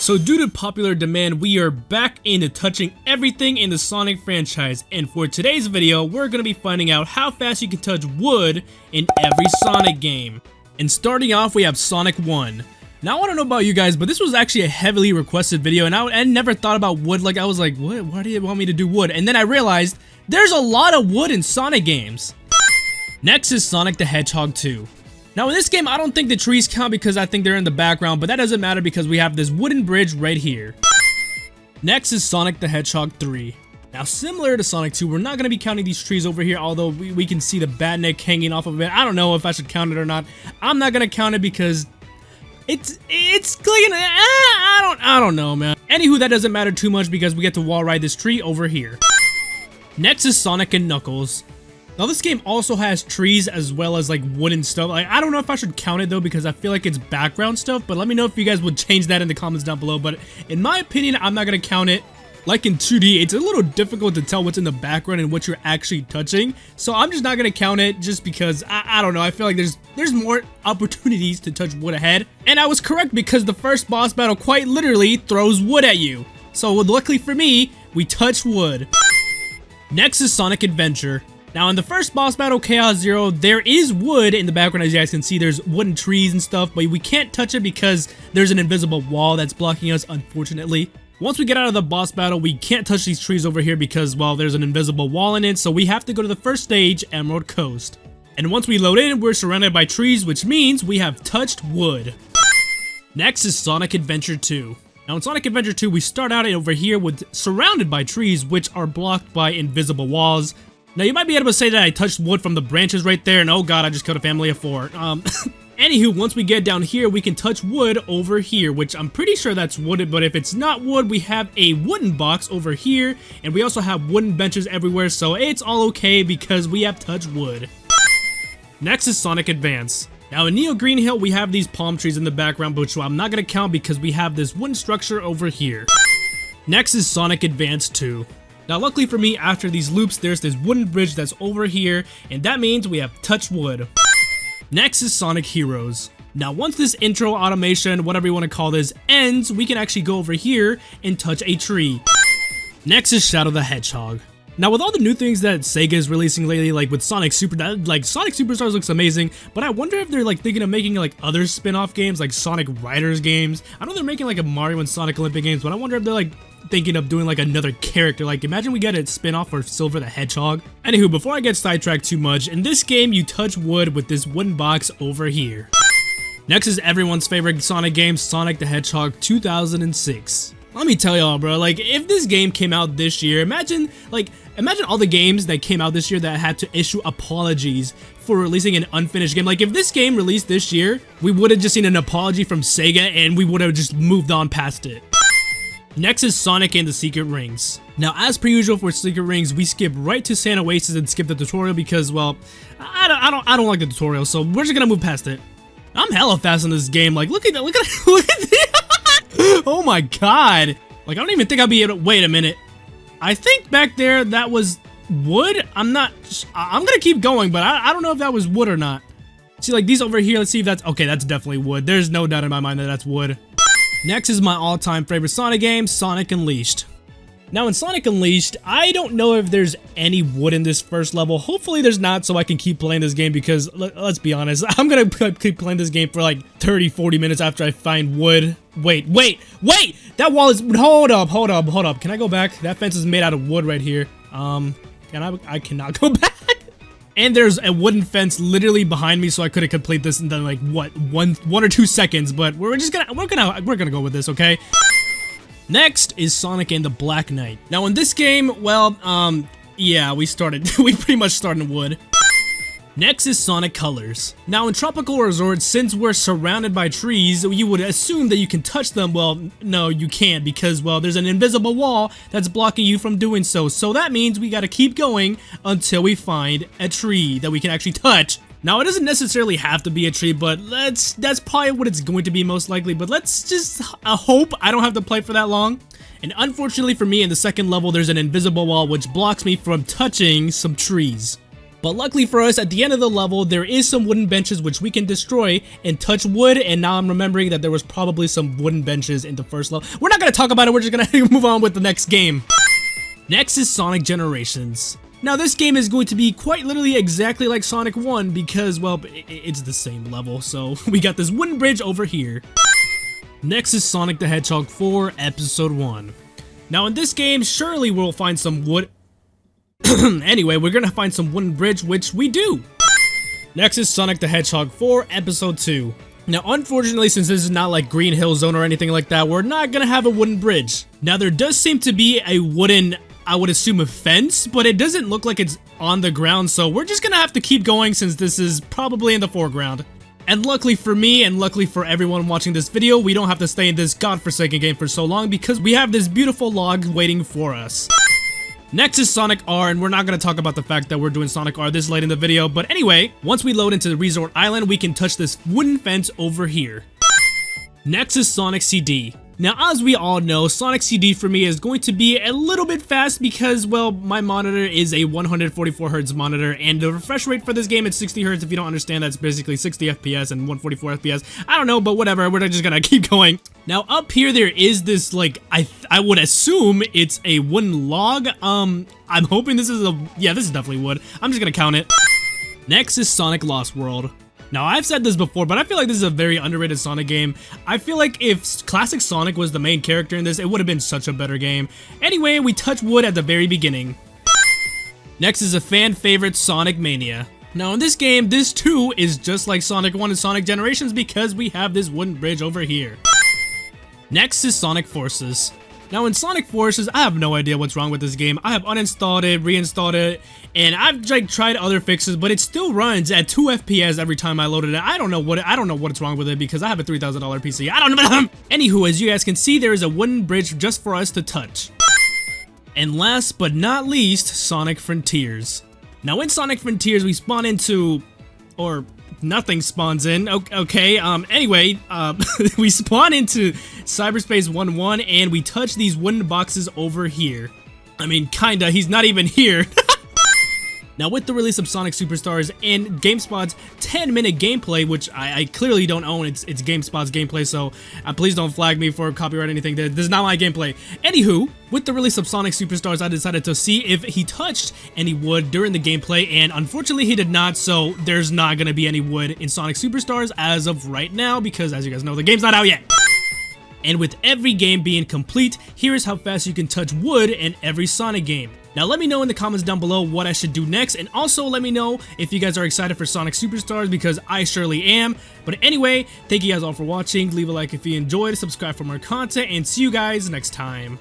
So due to popular demand, we are back into touching everything in the Sonic franchise, and for today's video, we're going to be finding out how fast you can touch wood in every Sonic game. And starting off, we have Sonic 1. Now I want to know about you guys, but this was actually a heavily requested video, and I never thought about wood. Like, I was like, what? Why do you want me to do wood? And then I realized there's a lot of wood in Sonic games. Next is Sonic the Hedgehog 2. Now in this game, I don't think the trees count because I think they're in the background, but that doesn't matter because we have this wooden bridge right here. Next is Sonic the Hedgehog 3. Now similar to Sonic 2, we're not going to be counting these trees over here, although we can see the bat neck hanging off of it. I don't know if I should count it or not. I'm not going to count it because it's clean. I don't know, man. Anywho, that doesn't matter too much because we get to wall ride this tree over here. Next is Sonic and Knuckles. Now this game also has trees as well as like wooden stuff. Like, I don't know if I should count it though because I feel like it's background stuff, but let me know if you guys would change that in the comments down below. But in my opinion, I'm not gonna count it. Like in 2D, it's a little difficult to tell what's in the background and what you're actually touching. So I'm just not gonna count it just because I don't know. I feel like there's more opportunities to touch wood ahead. And I was correct because the first boss battle quite literally throws wood at you. So luckily for me, we touch wood. Next is Sonic Adventure. Now in the first boss battle, Chaos Zero, there is wood in the background. As you guys can see, there's wooden trees and stuff, but we can't touch it because there's an invisible wall that's blocking us, unfortunately. Once we get out of the boss battle, we can't touch these trees over here because, well, there's an invisible wall in it, so we have to go to the first stage, Emerald Coast. And once we load in, we're surrounded by trees, which means we have touched wood. Next is Sonic Adventure 2. Now in Sonic Adventure 2, we start out over here surrounded by trees, which are blocked by invisible walls. Now you might be able to say that I touched wood from the branches right there, and oh god, I just killed a family of 4. Anywho, once we get down here, we can touch wood over here, which I'm pretty sure that's wooded, but if it's not wood, we have a wooden box over here, and we also have wooden benches everywhere, so it's all okay because we have touched wood. Next is Sonic Advance. Now in Neo Green Hill, we have these palm trees in the background, which I'm not going to count because we have this wooden structure over here. Next is Sonic Advance 2. Now luckily for me, after these loops, there's this wooden bridge that's over here, and that means we have touched wood. Next is Sonic Heroes. Now once this intro automation, whatever you want to call this, ends, we can actually go over here and touch a tree. Next is Shadow the Hedgehog. Now with all the new things that Sega is releasing lately, like with Sonic Superstars looks amazing, but I wonder if they're like thinking of making like other spin-off games, like Sonic Riders games. I know they're making like a Mario and Sonic Olympic games, but I wonder if they're like thinking of doing like another character. Like imagine we get a spin-off for Silver the Hedgehog. Anywho, before I get sidetracked too much, in this game you touch wood with this wooden box over here. Next is everyone's favorite Sonic game, Sonic the Hedgehog 2006. Let me tell y'all, bro, like if this game came out this year, imagine all the games that came out this year that had to issue apologies for releasing an unfinished game. Like if this game released this year, we would have just seen an apology from Sega and we would have just moved on past it. Next is Sonic and the Secret Rings. Now, as per usual for Secret Rings, we skip right to Sand Oasis and skip the tutorial because, well, I don't like the tutorial, so we're just gonna move past it. I'm hella fast in this game. Like, look at that! Look at oh my god! Like, I don't even think I'll be able to. Wait a minute. I think back there that was wood. I'm gonna keep going, but I don't know if that was wood or not. See, like these over here. Let's see if that's okay. That's definitely wood. There's no doubt in my mind that that's wood. Next is my all-time favorite Sonic game, Sonic Unleashed. Now in Sonic Unleashed, I don't know if there's any wood in this first level. Hopefully there's not, so I can keep playing this game because, let's be honest, I'm gonna keep playing this game for like 30-40 minutes after I find wood. Wait! That wall is, hold up. Can I go back? That fence is made out of wood right here. I cannot go back. And there's a wooden fence literally behind me, so I could have completed this in like what one or 2 seconds. But we're gonna go with this, okay? Next is Sonic and the Black Knight. Now in this game, well, yeah, we pretty much started in wood. Next is Sonic Colors. Now in Tropical Resort, since we're surrounded by trees, you would assume that you can touch them. Well, no, you can't because, well, there's an invisible wall that's blocking you from doing so. So that means we gotta keep going until we find a tree that we can actually touch. Now it doesn't necessarily have to be a tree, but that's probably what it's going to be most likely. But let's just hope I don't have to play for that long. And unfortunately for me, in the second level, there's an invisible wall which blocks me from touching some trees. But luckily for us, at the end of the level, there is some wooden benches which we can destroy and touch wood, and now I'm remembering that there was probably some wooden benches in the first level. We're not going to talk about it, we're just going to move on with the next game. Next is Sonic Generations. Now this game is going to be quite literally exactly like Sonic 1 because, well, it's the same level, so we got this wooden bridge over here. Next is Sonic the Hedgehog 4 Episode 1. Now in this game, surely we'll find some wood. Anyway, we're gonna find some wooden bridge, which we do. Next is Sonic the Hedgehog 4 Episode 2. Now unfortunately, since this is not like Green Hill Zone or anything like that, we're not gonna have a wooden bridge. Now there does seem to be a wooden, I would assume, a fence, but it doesn't look like it's on the ground, so we're just gonna have to keep going since this is probably in the foreground. And luckily for me, and luckily for everyone watching this video, we don't have to stay in this godforsaken game for so long because we have this beautiful log waiting for us. Next is Sonic R, and we're not going to talk about the fact that we're doing Sonic R this late in the video, but anyway, once we load into the Resort Island, we can touch this wooden fence over here. Next is Sonic CD. Now, as we all know, Sonic CD for me is going to be a little bit fast because, well, my monitor is a 144Hz monitor, and the refresh rate for this game is 60Hz. If you don't understand, that's basically 60 FPS and 144 FPS. I don't know, but whatever, we're just gonna keep going. Now, up here, there is this, like, I would assume it's a wooden log. I'm hoping this is yeah, this is definitely wood. I'm just gonna count it. Next is Sonic Lost World. Now, I've said this before, but I feel like this is a very underrated Sonic game. I feel like if classic Sonic was the main character in this, it would have been such a better game. Anyway, we touch wood at the very beginning. Next is a fan favorite, Sonic Mania. Now, in this game, this too is just like Sonic 1 and Sonic Generations because we have this wooden bridge over here. Next is Sonic Forces. Now in Sonic Forces, I have no idea what's wrong with this game. I have uninstalled it, reinstalled it, and I've like tried other fixes, but it still runs at 2 FPS every time I loaded it. I don't know what's wrong with it because I have a $3,000 PC. I don't know. Anywho, as you guys can see, there is a wooden bridge just for us to touch. And last but not least, Sonic Frontiers. Now in Sonic Frontiers, we spawn into, or nothing spawns in. Okay, anyway, we spawn into Cyberspace 1-1 and we touch these wooden boxes over here. I mean, kinda, he's not even here. Now, with the release of Sonic Superstars and GameSpot's 10-minute gameplay, which I clearly don't own, it's GameSpot's gameplay, so please don't flag me for copyright or anything. This is not my gameplay. Anywho, with the release of Sonic Superstars, I decided to see if he touched any wood during the gameplay, and unfortunately he did not, so there's not going to be any wood in Sonic Superstars as of right now, because as you guys know, the game's not out yet. And with every game being complete, here's how fast you can touch wood in every Sonic game. Now let me know in the comments down below what I should do next, and also let me know if you guys are excited for Sonic Superstars because I surely am. But anyway, thank you guys all for watching, leave a like if you enjoyed, subscribe for more content, and see you guys next time.